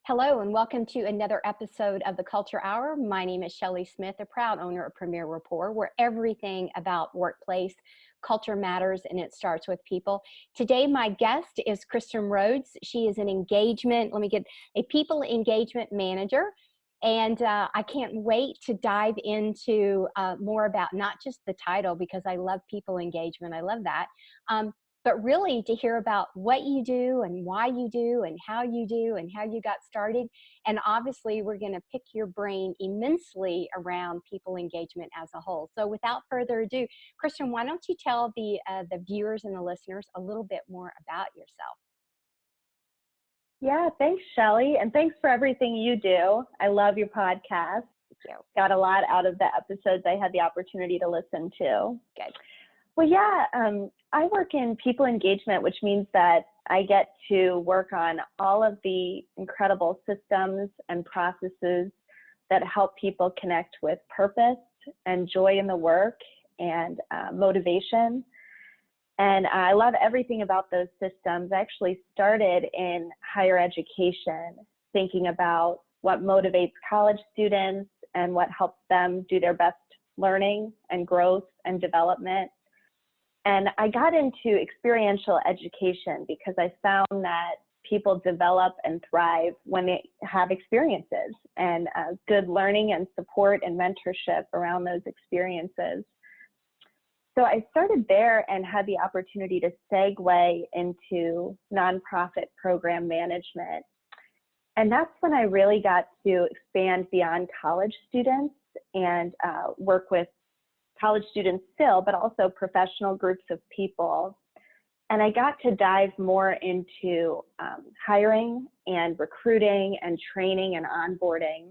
Hello and welcome to another episode of the Culture Hour. My name is Shelley Smith, a proud owner of Premier Rapport, where everything about workplace culture matters and it starts with people. Today, my guest is Kristen Rhoads. She is an a people engagement manager. And I can't wait to dive into more about not just the title, because I love people engagement. I love that. But really to hear about what you do and why you do and how you got started. And obviously we're going to pick your brain immensely around people engagement as a whole. So without further ado, Kristen, why don't you tell the viewers and the listeners a little bit more about yourself? Yeah, thanks, Shelley. And thanks for everything you do. I love your podcast. Thank you. Got a lot out of the episodes I had the opportunity to listen to. Good. Well, yeah, I work in people engagement, which means that I get to work on all of the incredible systems and processes that help people connect with purpose and joy in the work and motivation. And I love everything about those systems. I actually started in higher education, thinking about what motivates college students and what helps them do their best learning and growth and development. And I got into experiential education because I found that people develop and thrive when they have experiences and good learning and support and mentorship around those experiences. So I started there and had the opportunity to segue into nonprofit program management. And that's when I really got to expand beyond college students and work with college students still, but also professional groups of people. And I got to dive more into hiring and recruiting and training and onboarding.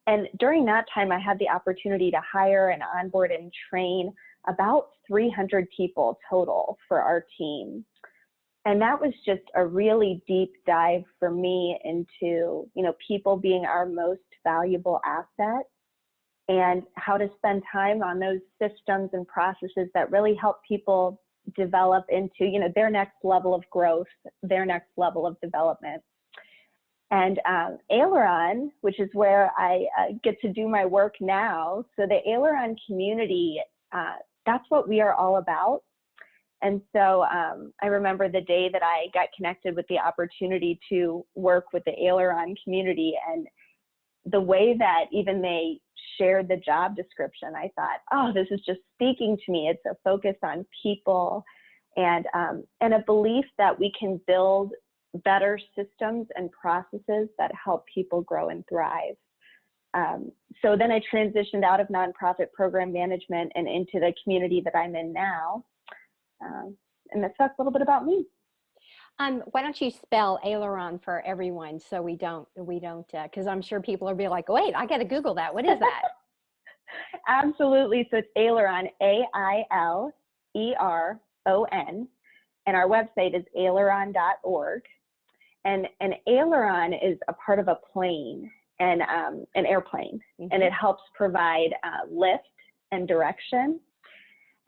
And during that time, I had the opportunity to hire and onboard and train about 300 people total for our team. And that was just a really deep dive for me into, people being our most valuable asset and how to spend time on those systems and processes that really help people develop into, their next level of growth, their next level of development. And Aileron, which is where I get to do my work now. So the Aileron community, that's what we are all about. And so I remember the day that I got connected with the opportunity to work with the Aileron community, and the way that even they shared the job description, I thought, oh, this is just speaking to me. It's a focus on people and a belief that we can build better systems and processes that help people grow and thrive. So then I transitioned out of nonprofit program management and into the community that I'm in now. And that's a little bit about me. Why don't you spell Aileron for everyone so we don't, because I'm sure people will be like, wait, I got to Google that. What is that? Absolutely. So it's Aileron, AILERON, and our website is aileron.org. And an aileron is a part of a plane and an airplane, and it helps provide lift and direction.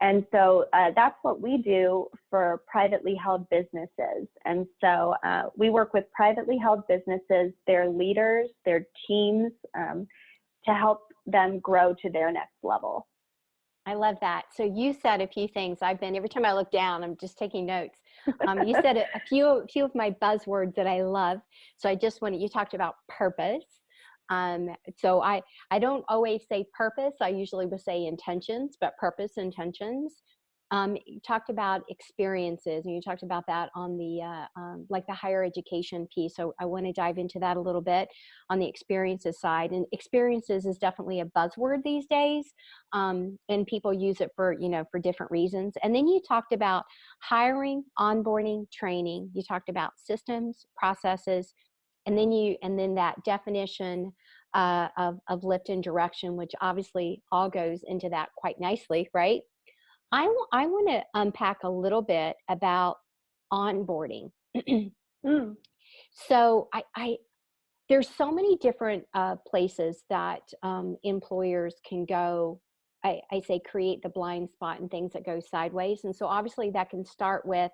And so that's what we do for privately held businesses. And so we work with privately held businesses, their leaders, their teams, to help them grow to their next level. I love that. So you said a few things. Every time I look down, I'm just taking notes. You said a few of my buzzwords that I love. So you talked about purpose. So I don't always say purpose. I usually would say intentions, but purpose, intentions. You talked about experiences, and you talked about that on the like the higher education piece. So I want to dive into that a little bit on the experiences side. And experiences is definitely a buzzword these days, and people use it for different reasons. And then you talked about hiring, onboarding, training. You talked about systems, processes, and then that definition of lift and direction, which obviously all goes into that quite nicely, right? I want to unpack a little bit about onboarding. So there's so many different places that employers can go. I say create the blind spot and things that go sideways. And so obviously that can start with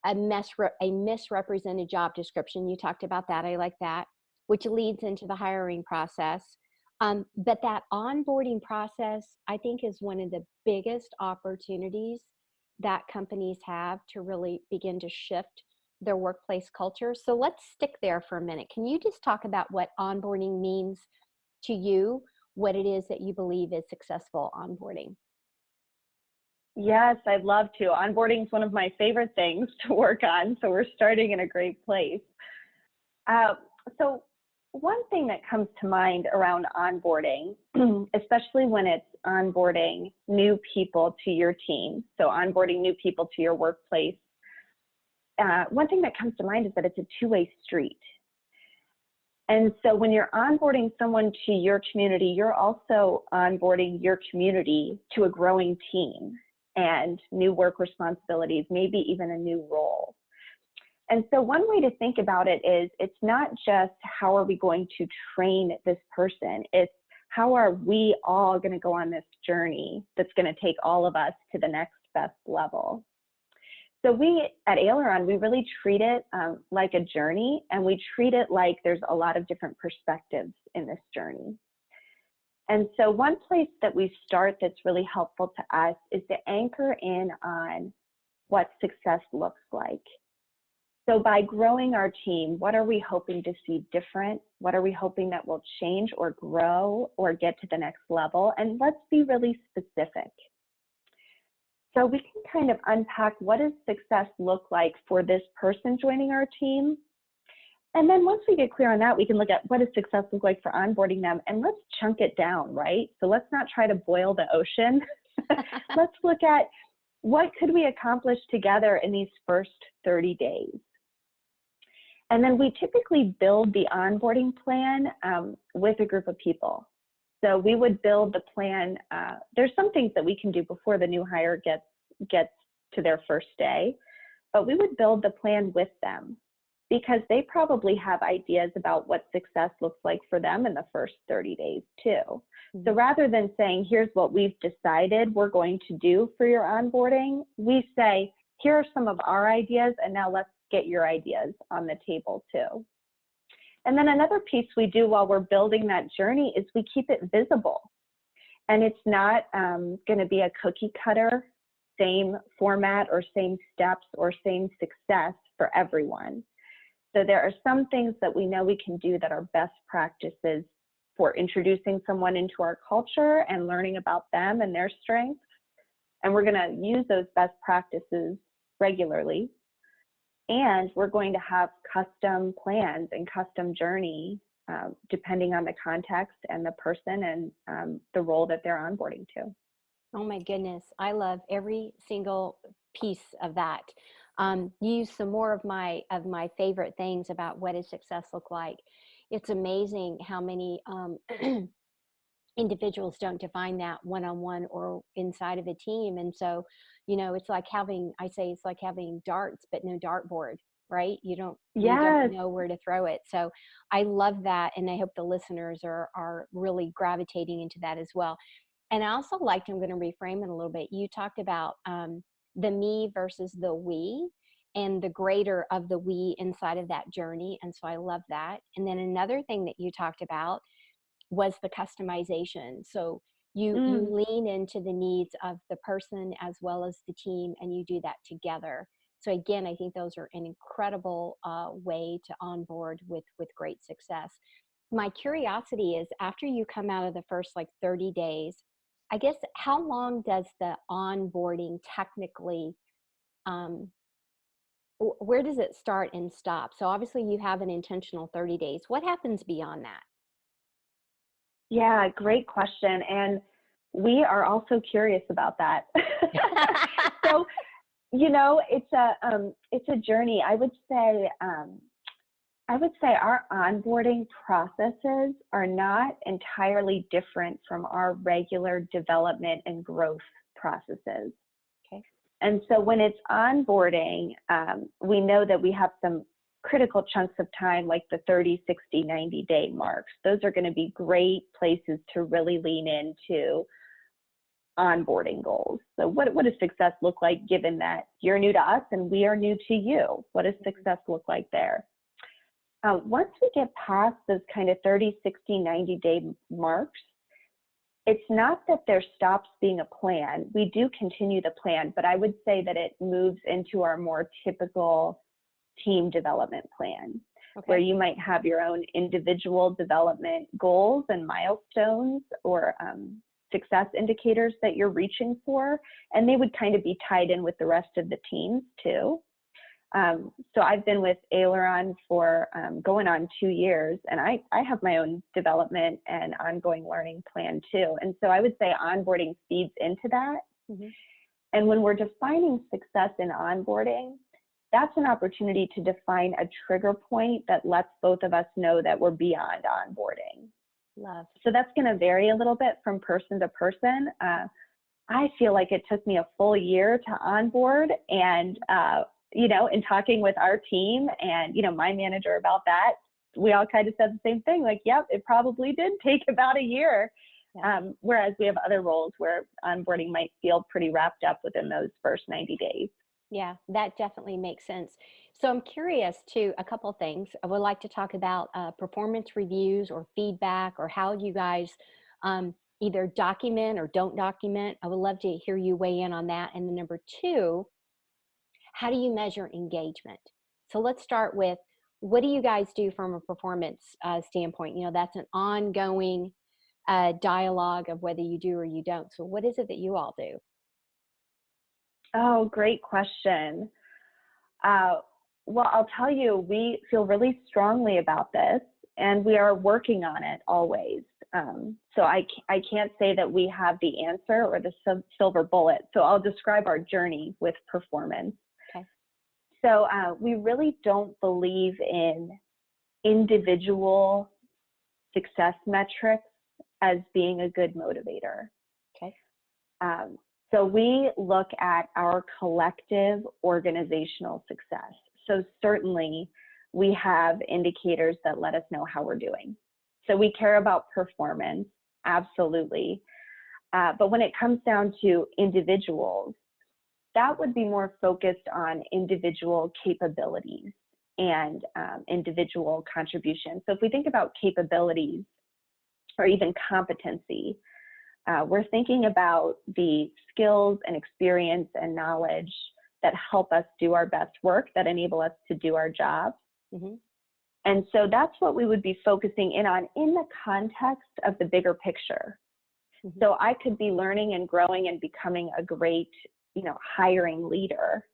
a misrepresented job description. You talked about that. I like that, which leads into the hiring process. But that onboarding process, I think, is one of the biggest opportunities that companies have to really begin to shift their workplace culture. So let's stick there for a minute. Can you just talk about what onboarding means to you, what it is that you believe is successful onboarding? Yes, I'd love to. Onboarding is one of my favorite things to work on, so we're starting in a great place. So one thing that comes to mind around onboarding, especially when it's onboarding new people to your team, so onboarding new people to your workplace, one thing that comes to mind is that it's a two-way street. And so when you're onboarding someone to your community, you're also onboarding your community to a growing team and new work responsibilities, maybe even a new role. And so one way to think about it is, it's not just how are we going to train this person, it's how are we all going to go on this journey that's going to take all of us to the next best level. So we at Aileron, we really treat it like a journey, and we treat it like there's a lot of different perspectives in this journey. And so one place that we start that's really helpful to us is to anchor in on what success looks like. So by growing our team, what are we hoping to see different? What are we hoping that will change or grow or get to the next level? And let's be really specific. So we can kind of unpack, what does success look like for this person joining our team? And then once we get clear on that, we can look at what does success look like for onboarding them, and let's chunk it down, right? So let's not try to boil the ocean. Let's look at what could we accomplish together in these first 30 days. And then we typically build the onboarding plan with a group of people. So we would build the plan. There's some things that we can do before the new hire gets to their first day, but we would build the plan with them, because they probably have ideas about what success looks like for them in the first 30 days too. Mm-hmm. So rather than saying, here's what we've decided we're going to do for your onboarding, we say, here are some of our ideas, and now let's get your ideas on the table too. And then another piece we do while we're building that journey is we keep it visible. And it's not going to be a cookie cutter, same format or same steps or same success for everyone. So there are some things that we know we can do that are best practices for introducing someone into our culture and learning about them and their strengths. And we're going to use those best practices regularly. And we're going to have custom plans and custom journey depending on the context and the person and the role that they're onboarding to. Oh my goodness, I love every single piece of that. Use some more of my favorite things about what does success look like. It's amazing how many individuals don't define that one-on-one or inside of a team. And so, you know, it's like having darts, but no dartboard, right? You don't know where to throw it. So I love that. And I hope the listeners are really gravitating into that as well. And I also liked, I'm going to reframe it a little bit. You talked about the me versus the we, and the greater of the we inside of that journey. And so I love that. And then another thing that you talked about was the customization. So you lean into the needs of the person as well as the team, and you do that together. So again, I think those are an incredible way to onboard with great success. My curiosity is, after you come out of the first 30 days, I guess, how long does the onboarding technically, where does it start and stop? So obviously you have an intentional 30 days. What happens beyond that? Yeah, great question. And we are also curious about that. So, you know, it's a journey. I would say our onboarding processes are not entirely different from our regular development and growth processes. Okay. And so when it's onboarding, we know that we have some critical chunks of time, like the 30, 60, 90-day marks. Those are going to be great places to really lean into onboarding goals. So what does success look like given that you're new to us and we are new to you? What does success look like there? Once we get past those kind of 30, 60, 90-day marks, it's not that there stops being a plan. We do continue the plan, but I would say that it moves into our more typical team development plan, where you might have your own individual development goals and milestones or success indicators that you're reaching for, and they would kind of be tied in with the rest of the teams too. So I've been with Aileron for going on 2 years, and I have my own development and ongoing learning plan too. And so I would say onboarding feeds into that. And when we're defining success in onboarding, that's an opportunity to define a trigger point that lets both of us know that we're beyond onboarding. Love. So that's going to vary a little bit from person to person. I feel like it took me a full year to onboard, and you know, in talking with our team and, you know, my manager about that, we all kind of said the same thing, like, yep, it probably did take about a year. Whereas we have other roles where onboarding might feel pretty wrapped up within those first 90 days. Yeah, that definitely makes sense. So I'm curious too, a couple things. I would like to talk about performance reviews or feedback, or how you guys either document or don't document. I would love to hear you weigh in on that. And then number two, how do you measure engagement? So let's start with, what do you guys do from a performance standpoint? You know, that's an ongoing dialogue of whether you do or you don't. So what is it that you all do? Oh, great question. Well, I'll tell you, we feel really strongly about this, and we are working on it always. So I can't say that we have the answer or the silver bullet. So I'll describe our journey with performance. So we really don't believe in individual success metrics as being a good motivator. So we look at our collective organizational success. So certainly we have indicators that let us know how we're doing. So we care about performance, absolutely. But when it comes down to individuals, that would be more focused on individual capabilities and individual contributions. So if we think about capabilities or even competency, we're thinking about the skills and experience and knowledge that help us do our best work, that enable us to do our job. And so that's what we would be focusing in on in the context of the bigger picture. So I could be learning and growing and becoming a great, you know, hiring leader.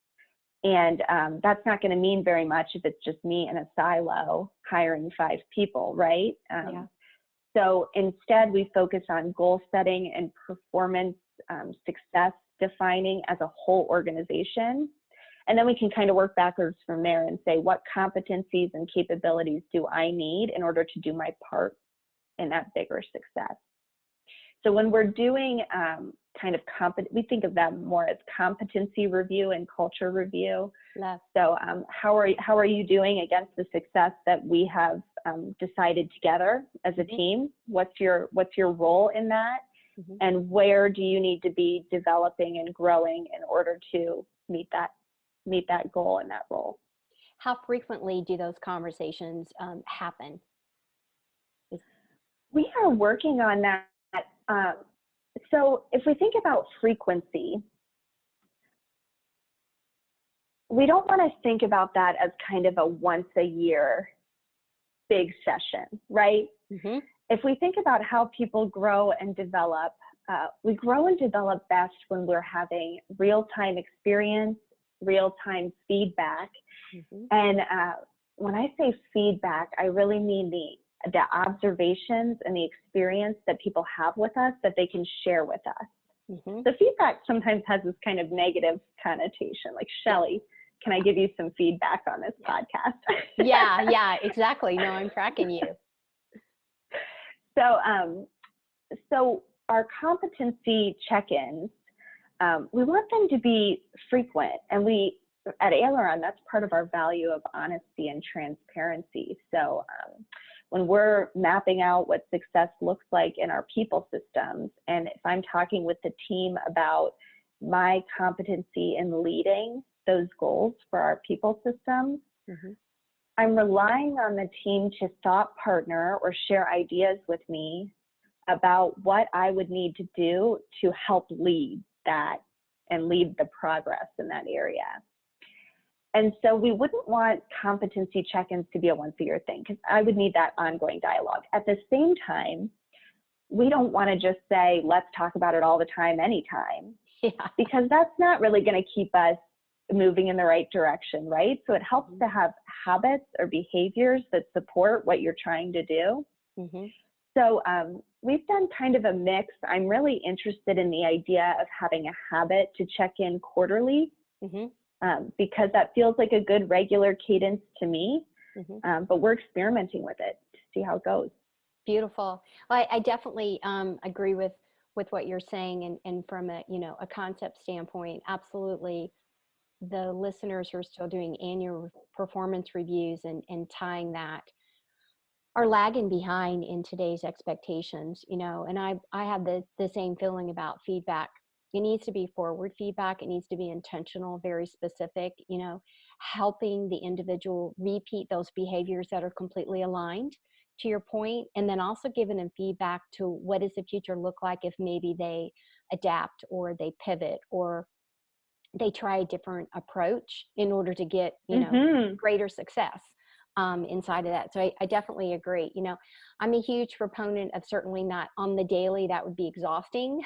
And that's not going to mean very much if it's just me in a silo hiring 5 people, right? So instead, we focus on goal setting and performance success defining as a whole organization. And then we can kind of work backwards from there and say, what competencies and capabilities do I need in order to do my part in that bigger success? So when we're doing kind of we think of them more as competency review and culture review. So how are you doing against the success that we have decided together as a team? What's your role in that? And where do you need to be developing and growing in order to meet that goal and that role? How frequently do those conversations happen? We are working on that. So if we think about frequency, we don't want to think about that as kind of a once a year big session, right? If we think about how people grow and develop, we grow and develop best when we're having real-time experience, real-time feedback. And when I say feedback, I really mean the observations and the experience that people have with us that they can share with us. The feedback sometimes has this kind of negative connotation, like, Shelley, can I give you some feedback on this podcast? Yeah, exactly. No, I'm tracking you. So our competency check-ins, we want them to be frequent, and we at Aileron, that's part of our value of honesty and transparency. So when we're mapping out what success looks like in our people systems, and if I'm talking with the team about my competency in leading those goals for our people systems, I'm relying on the team to thought partner or share ideas with me about what I would need to do to help lead that and lead the progress in that area. And so we wouldn't want competency check-ins to be a once-a-year thing, because I would need that ongoing dialogue. At the same time, we don't want to just say, let's talk about it all the time, anytime, because that's not really going to keep us moving in the right direction, right? So it helps to have habits or behaviors that support what you're trying to do. So we've done kind of a mix. I'm really interested in the idea of having a habit to check in quarterly, because that feels like a good regular cadence to me, but we're experimenting with it to see how it goes. Beautiful. Well, I definitely agree with what you're saying, and from a a concept standpoint, absolutely. The listeners who are still doing annual performance reviews and tying that are lagging behind in today's expectations, and I have the same feeling about feedback. It needs to be forward feedback. It needs to be intentional, very specific, helping the individual repeat those behaviors that are completely aligned to your point, and then also giving them feedback to what does the future look like if maybe they adapt or they pivot or they try a different approach in order to get, greater success inside of that. So I definitely agree. I'm a huge proponent of certainly not on the daily. That would be exhausting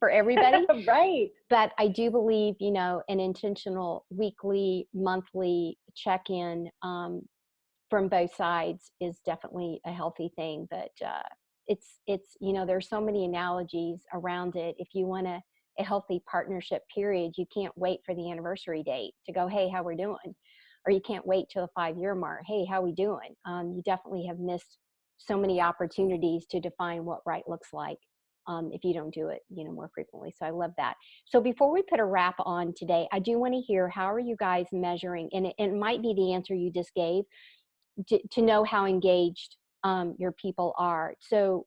for everybody. Right. But I do believe, an intentional weekly, monthly check-in from both sides is definitely a healthy thing. But it's there's so many analogies around it. If you want a healthy partnership period, you can't wait for the anniversary date to go, hey, how we're doing? Or you can't wait till the 5-year mark. Hey, how we doing? You definitely have missed so many opportunities to define what right looks like if you don't do it, more frequently. So I love that. So before we put a wrap on today, I do want to hear, how are you guys measuring? And it might be the answer you just gave to know how engaged your people are. So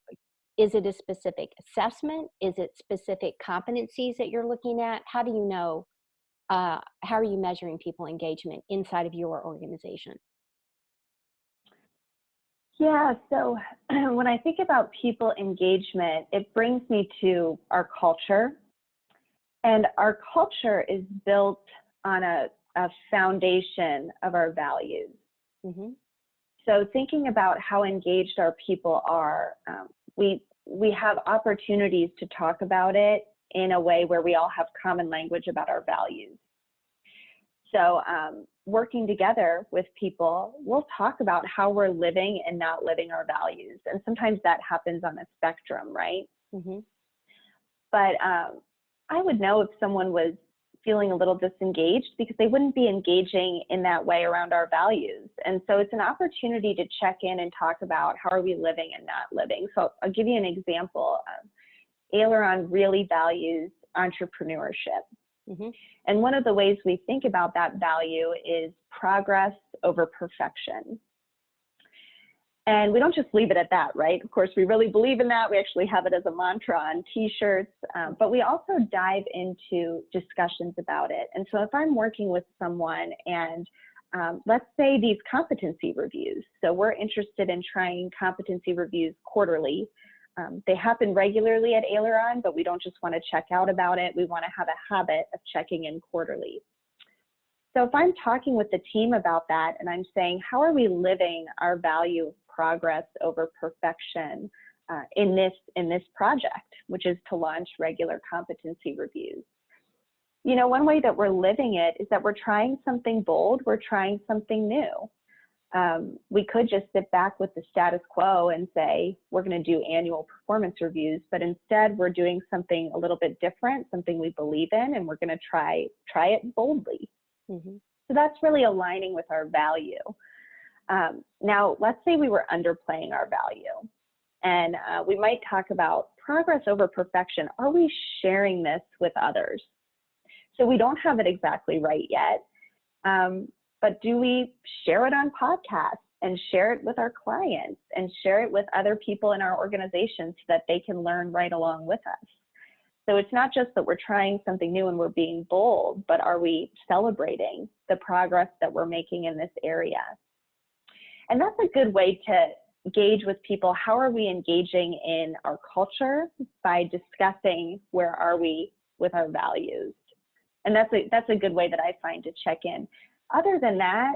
is it a specific assessment? Is it specific competencies that you're looking at? How do you know? How are you measuring people engagement inside of your organization? Yeah, so when I think about people engagement, it brings me to our culture. And our culture is built on a foundation of our values. So thinking about how engaged our people are, we have opportunities to talk about it in a way where we all have common language about our values. So working together with people, we'll talk about how we're living and not living our values. And sometimes that happens on a spectrum, right? But I would know if someone was feeling a little disengaged because they wouldn't be engaging in that way around our values. And so it's an opportunity to check in and talk about how are we living and not living. So I'll give you an example. Aileron really values entrepreneurship. And one of the ways we think about that value is progress over perfection. And we don't just leave it at that, right? Of course, we really believe in that. We actually have it as a mantra on t-shirts, but we also dive into discussions about it. And so if I'm working with someone and let's say these competency reviews, so we're interested in trying competency reviews quarterly. They happen regularly at Aileron, but we don't just want to check out about it. We want to have a habit of checking in quarterly. So if I'm talking with the team about that and I'm saying, how are we living our value of progress over perfection in this project, which is to launch regular competency reviews? One way that we're living it is that we're trying something bold. We're trying something new. We could just sit back with the status quo and say, we're going to do annual performance reviews, but instead we're doing something a little bit different, something we believe in, and we're going to try it boldly. So that's really aligning with our value. Now, let's say we were underplaying our value, and we might talk about progress over perfection. Are we sharing this with others? So we don't have it exactly right yet. But do we share it on podcasts and share it with our clients and share it with other people in our organization so that they can learn right along with us. So it's not just that we're trying something new and we're being bold, but are we celebrating the progress that we're making in this area? And that's a good way to gauge with people, how are we engaging in our culture, by discussing where are we with our values. And that's a good way that I find to check in. Other than that,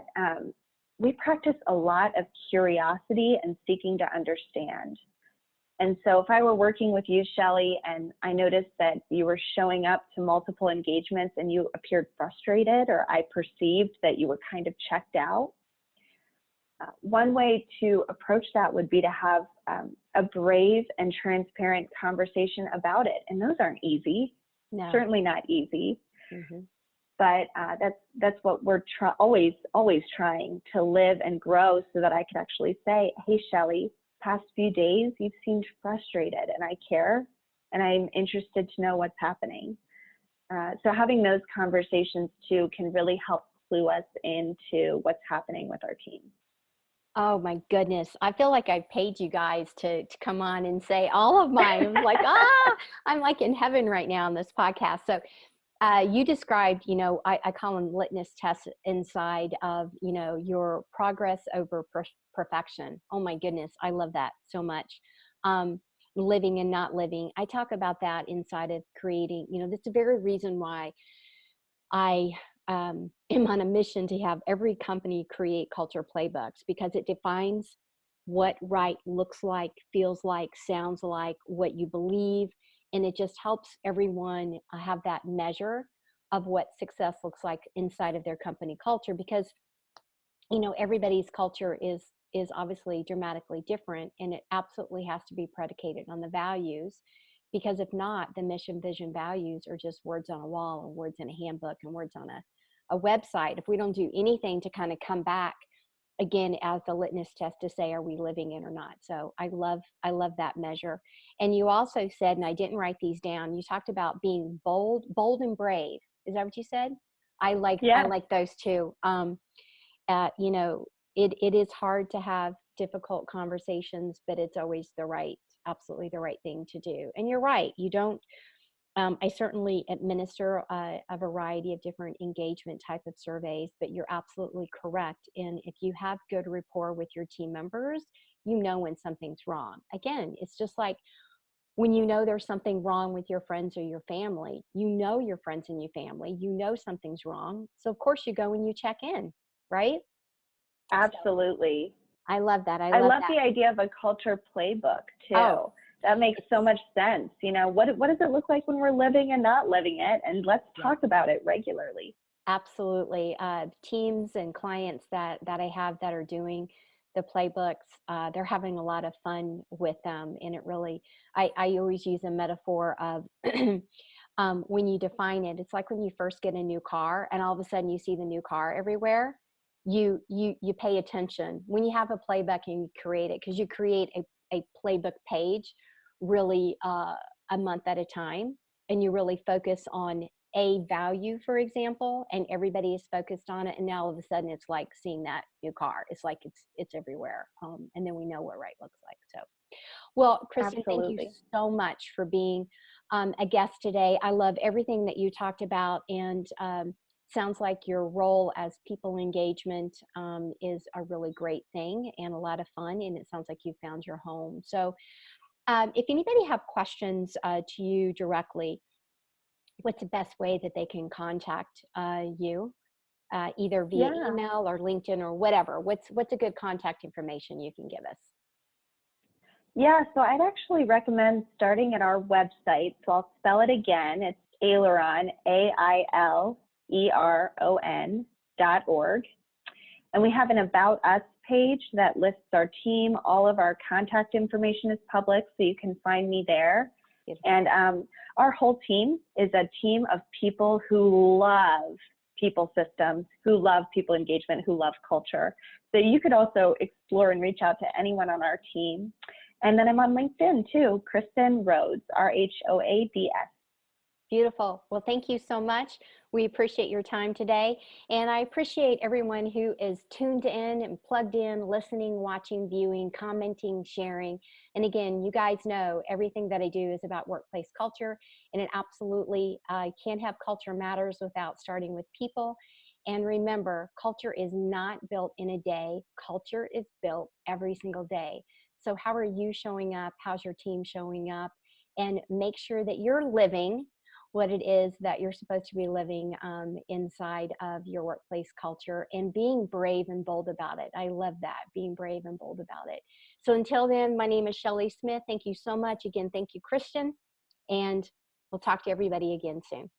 we practice a lot of curiosity and seeking to understand. And so if I were working with you, Shelley, and I noticed that you were showing up to multiple engagements and you appeared frustrated, or I perceived that you were kind of checked out, one way to approach that would be to have a brave and transparent conversation about it. And those aren't easy, No. Certainly not easy. Mm-hmm. But that's what we're always trying to live and grow, so that I could actually say, hey, Shelley, past few days, you've seemed frustrated, and I care, and I'm interested to know what's happening. So having those conversations too can really help clue us into what's happening with our team. Oh my goodness. I feel like I paid you guys to come on and say all of mine. I'm like, I'm like in heaven right now on this podcast. So you described, I call them litmus tests inside of, your progress over perfection. Oh my goodness. I love that so much. Living and not living. I talk about that inside of creating, that's the very reason why I am on a mission to have every company create culture playbooks, because it defines what right looks like, feels like, sounds like, what you believe. And it just helps everyone have that measure of what success looks like inside of their company culture, because, everybody's culture is obviously dramatically different, and it absolutely has to be predicated on the values, because if not, the mission, vision, values are just words on a wall, or words in a handbook, and words on a website. If we don't do anything to kind of come back again as the litmus test to say, are we living it or not? So I love that measure. And you also said, and I didn't write these down, you talked about being bold and brave. Is that what you said? I like those two. It is hard to have difficult conversations, but it's always absolutely the right thing to do. And you're right. You don't, I certainly administer a variety of different engagement type of surveys, but you're absolutely correct. And if you have good rapport with your team members, when something's wrong. Again, it's just like when there's something wrong with your friends or your family, your friends and your family, something's wrong. So of course you go and you check in, right? Absolutely. So, I love that. I love the idea of a culture playbook too. Oh, that makes so much sense. What does it look like when we're living and not living it? And let's talk about it regularly. Absolutely. Teams and clients that I have that are doing the playbooks, they're having a lot of fun with them. And it really, I always use a metaphor of when you define it, it's like when you first get a new car and all of a sudden you see the new car everywhere. You pay attention when you have a playbook and you create it, because you create a playbook page really a month at a time, and you really focus on a value, for example, and everybody is focused on it, and now all of a sudden it's like seeing that new car. It's like it's everywhere, and then we know what right looks like. So, well, Kristen, Absolutely. Thank you so much for being a guest today. I love everything that you talked about, and sounds like your role as people engagement is a really great thing and a lot of fun, and it sounds like you found your home. So if anybody have questions to you directly, what's the best way that they can contact you, either via email or LinkedIn or whatever? What's a good contact information you can give us? Yeah, so I'd actually recommend starting at our website. So I'll spell it again. It's Aileron, AILERON.org. And we have an About Us page that lists our team. All of our contact information is public, so you can find me there. And our whole team is a team of people who love people systems, who love people engagement, who love culture. So you could also explore and reach out to anyone on our team. And then I'm on LinkedIn too, Kristen Rhoads, Rhoads. Beautiful. Well, thank you so much. We appreciate your time today. And I appreciate everyone who is tuned in and plugged in, listening, watching, viewing, commenting, sharing. And again, you guys know everything that I do is about workplace culture. And it absolutely can't have culture matters without starting with people. And remember, culture is not built in a day. Culture is built every single day. So how are you showing up? How's your team showing up? And make sure that you're living what it is that you're supposed to be living inside of your workplace culture, and being brave and bold about it. I love that, being brave and bold about it. So until then, my name is Shelley Smith. Thank you so much. Again, thank you, Kristen. And we'll talk to everybody again soon.